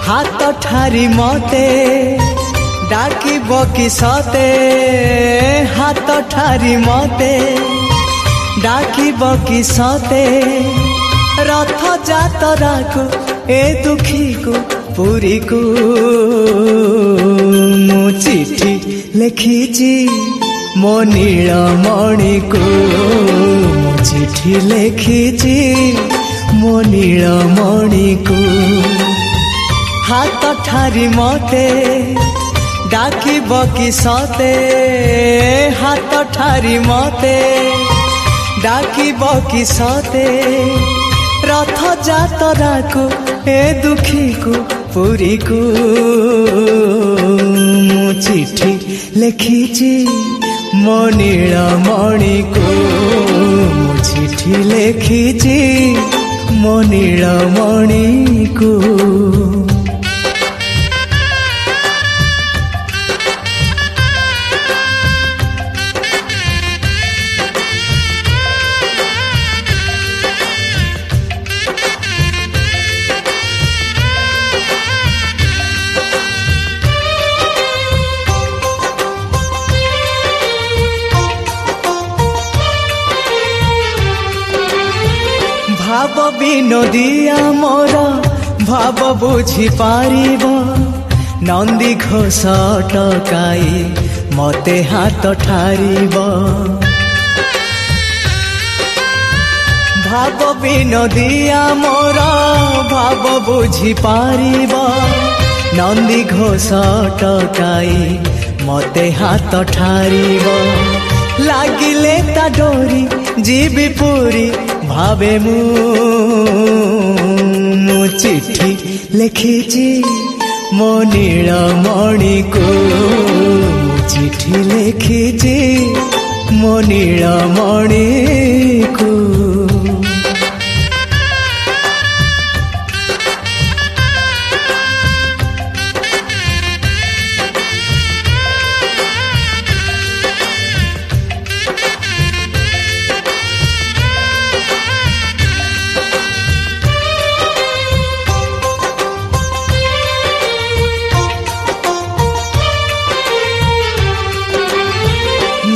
हाथ ठारी मते डाकिब कि सते हाथ ठारी मते डाकिब कि सते रथ जातरा को ए दुखी को पुरी को मु चिठी लिखिची मो नीलमणि को मु चिठी लिखिची मो नीलमणि को हाथ ठारी मते डाकिब कि सते हाथ ठारी मते डाकिब कि सते रथ जातरा को ए दुखी को पुरी को मु चिठी लिखिची मो नीलमणि को मु चिठी लिखिची मो नीलमणि को भाव विनोदिया मोर भाव बुझी पारिब नंदी घोष टकाई मते हाथ ठारिब भाव विनोदिया मोर भाव बुझी पारिब नंदी घोष टकाई मते हाथ ठारिब लागिले ता डोरी जीवी पूरी भावे मु चिठी लिखिची मो नीलमणि को चिठी लिखिची मो नीलमणि को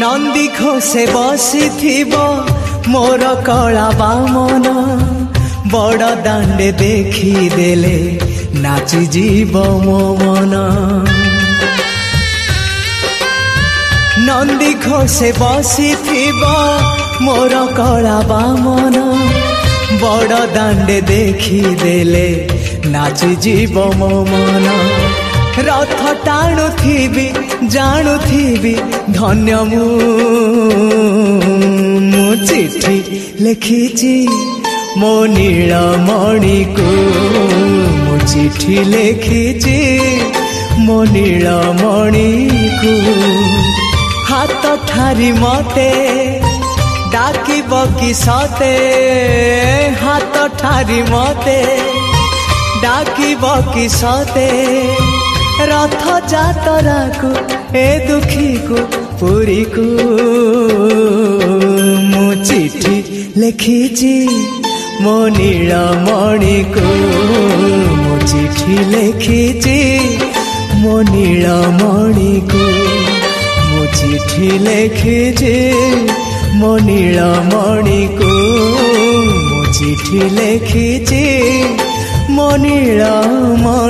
नंदी घोषे बसी थिबो मोर कला बामन बड़ दांडे देखी देले नाची जीव मो मन नंदी घोषे बसी थिबो मोर कला बामन बड़ दांडे देखी देले नाची जीव मो मन रथ टाणु थीबी जाणु थीबी धन्य मु चिठी लिखिची मो नीलमणि को मु चिठी लिखिची मो नीलमणि को हाथ ठारी मते डाकिब कि सते हाथ ठारी मते डाकिब कि सते रथ जातरा को ए दुखी को पुरी को मु चिठी लिखिची मो नीलमणि को मु चिठी लिखिची मो नीलमणि को मु चिठी लिखिची मो नीलमणि को मु चिठी लिखिची मो नीलमणि